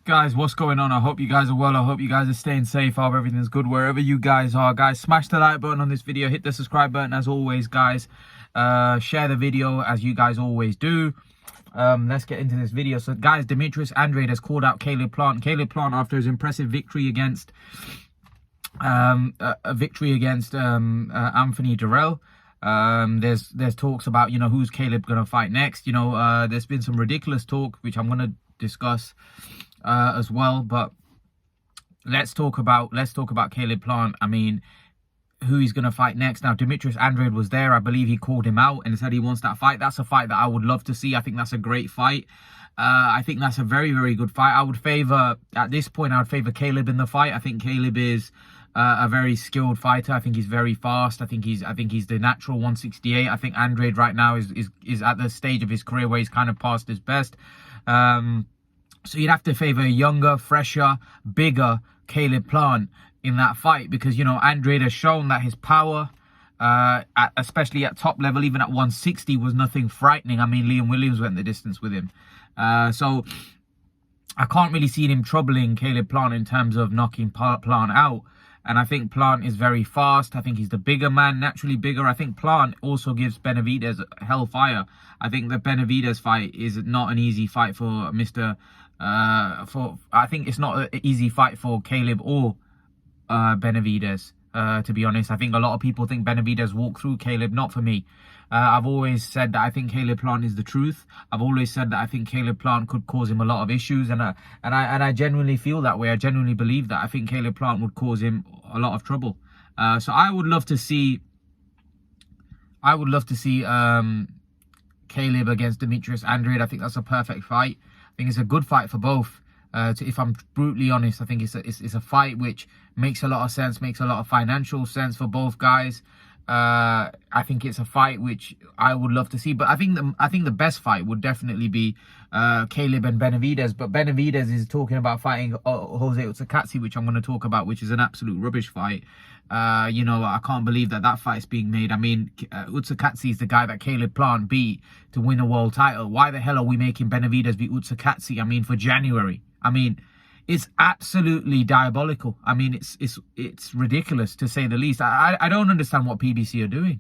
Guys, what's going on? I hope you guys are well. I hope you guys are staying safe. I hope everything's good wherever you guys are. Guys, smash the like button on this video. Hit the subscribe button as always, guys. Share the video as you guys always do. Let's get into this video. So, guys, Demetrius Andrade has called out Caleb Plant. Caleb Plant, after his impressive victory against Anthony Dirrell. There's talks about, who's Caleb gonna fight next. There's been some ridiculous talk which I'm gonna discuss as well, but let's talk about Caleb Plant. I mean, who he's gonna fight next. Now, Demetrius Andrade was there. I believe he called him out and said he wants that fight. That's a fight that I would love to see. I think that's a great fight. I think that's a very, very good fight. At this point, I would favor Caleb in the fight. I think Caleb is a very skilled fighter. I think he's very fast. I think he's the natural 168. I think Andrade right now is at the stage of his career where he's kind of past his best. So you'd have to favor a younger, fresher, bigger Caleb Plant in that fight, because Andrade has shown that his power, especially at top level, even at 160, was nothing frightening. I mean, Liam Williams went the distance with him. So I can't really see him troubling Caleb Plant in terms of knocking Plant out. And I think Plant is very fast. I think he's the bigger man, naturally bigger. I think Plant also gives Benavidez hellfire. I think the Benavidez fight is not an easy fight for I think it's not an easy fight for Caleb or Benavidez, to be honest. I think a lot of people think Benavidez walked through Caleb. Not for me. I've always said that I think Caleb Plant is the truth. I've always said that I think Caleb Plant could cause him a lot of issues, and I genuinely feel that way. I genuinely believe that. I think Caleb Plant would cause him a lot of trouble. So I would love to see Caleb against Demetrius Andrade. I think that's a perfect fight. I think it's a good fight for both. If I'm brutally honest, I think it's a fight which makes a lot of sense, makes a lot of financial sense for both guys. I think it's a fight which I would love to see, but I think the best fight would definitely be Caleb and Benavidez. But Benavidez is talking about fighting Jose Utsakatsi, which I'm going to talk about, which is an absolute rubbish fight. I can't believe that fight's being made. I mean, Utsakatsi is the guy that Caleb Plant beat to win a world title. Why the hell are we making Benavidez beat Utsakatsi? I mean, for January. I mean, it's absolutely diabolical. I mean, it's ridiculous, to say the least. I don't understand what PBC are doing,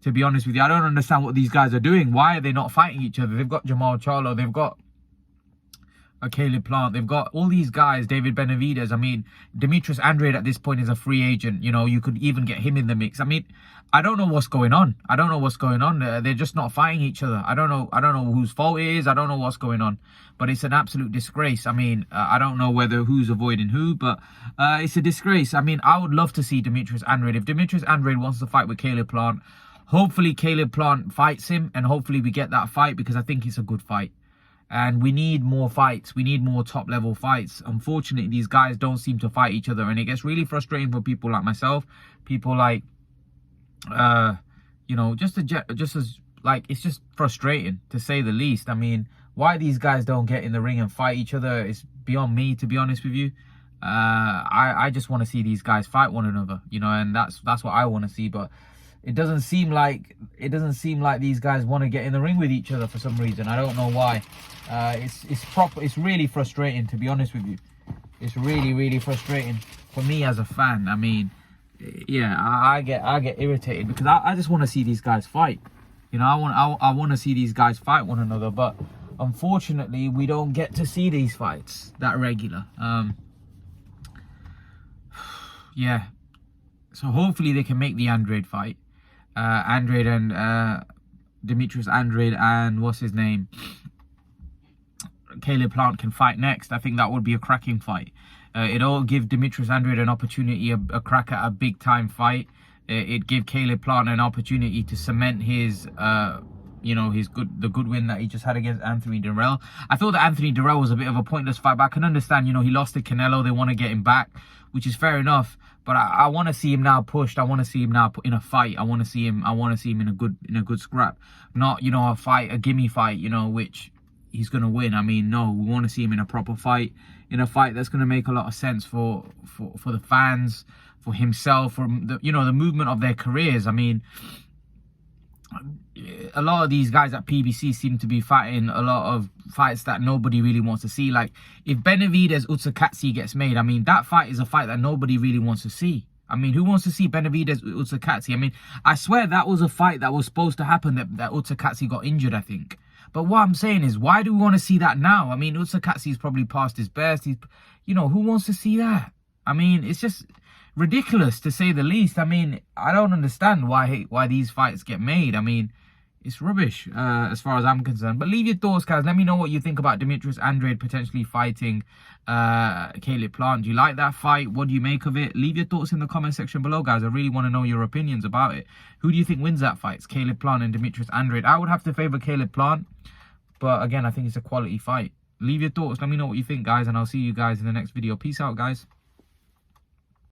to be honest with you. I don't understand what these guys are doing. Why are they not fighting each other? They've got Jamal Charlo, they've got Caleb Plant, they've got all these guys, David Benavidez. I mean, Demetrius Andrade at this point is a free agent. You could even get him in the mix. I mean, I don't know what's going on. They're just not fighting each other. I don't know whose fault it is. I don't know what's going on, but it's an absolute disgrace. I mean, I don't know who's avoiding who, but it's a disgrace. I mean, I would love to see Demetrius Andrade. If Demetrius Andrade wants to fight with Caleb Plant, hopefully Caleb Plant fights him, and hopefully we get that fight, because I think it's a good fight. And we need more fights. We need more top-level fights. Unfortunately, these guys don't seem to fight each other, and it gets really frustrating for people like myself. People like, it's just frustrating, to say the least. I mean, why these guys don't get in the ring and fight each other is beyond me, to be honest with you. I just want to see these guys fight one another, and that's what I want to see. But it doesn't seem like these guys want to get in the ring with each other for some reason. I don't know why. It's really frustrating, to be honest with you. It's really, really frustrating for me as a fan. I mean, yeah, I get irritated, because I just want to see these guys fight. I want to see these guys fight one another, but unfortunately we don't get to see these fights that regular. Yeah, so hopefully they can make the Andrade fight. Andrade and Demetrius Andrade and what's his name, Caleb Plant can fight next. I think that would be a cracking fight. It'll give Demetrius Andrade an opportunity, a crack at a big time fight. It'd give Caleb Plant an opportunity to cement his the good win that he just had against Anthony Dirrell. I thought that Anthony Dirrell was a bit of a pointless fight, but I can understand, he lost to Canelo. They want to get him back, which is fair enough. But I want to see him now pushed. I want to see him now in a fight. I want to see him in a good scrap, not a gimme fight, which he's gonna win. I mean, no, we want to see him in a proper fight, in a fight that's gonna make a lot of sense for the fans, for himself, for the movement of their careers. I mean, a lot of these guys at PBC seem to be fighting a lot of fights that nobody really wants to see. Like, if Benavidez Utsakatsi gets made, I mean, that fight is a fight that nobody really wants to see. I mean, who wants to see Benavidez Utsakatsi? I mean, I swear that was a fight that was supposed to happen, that Utsakatsi got injured, I think. But what I'm saying is, why do we want to see that now? I mean, Utsakatsi is probably past his best. He's, you know, who wants to see that? I mean, it's just ridiculous, to say the least. I mean, I don't understand why these fights get made. I mean, it's rubbish as far as I'm concerned. But leave your thoughts, guys. Let me know what you think about Demetrius Andrade potentially fighting Caleb Plant. Do you like that fight? What do you make of it? Leave your thoughts in the comment section below, guys. I really want to know your opinions about it. Who do you think wins that fight? It's Caleb Plant and Demetrius Andrade. I would have to favour Caleb Plant. But again, I think it's a quality fight. Leave your thoughts. Let me know what you think, guys. And I'll see you guys in the next video. Peace out, guys.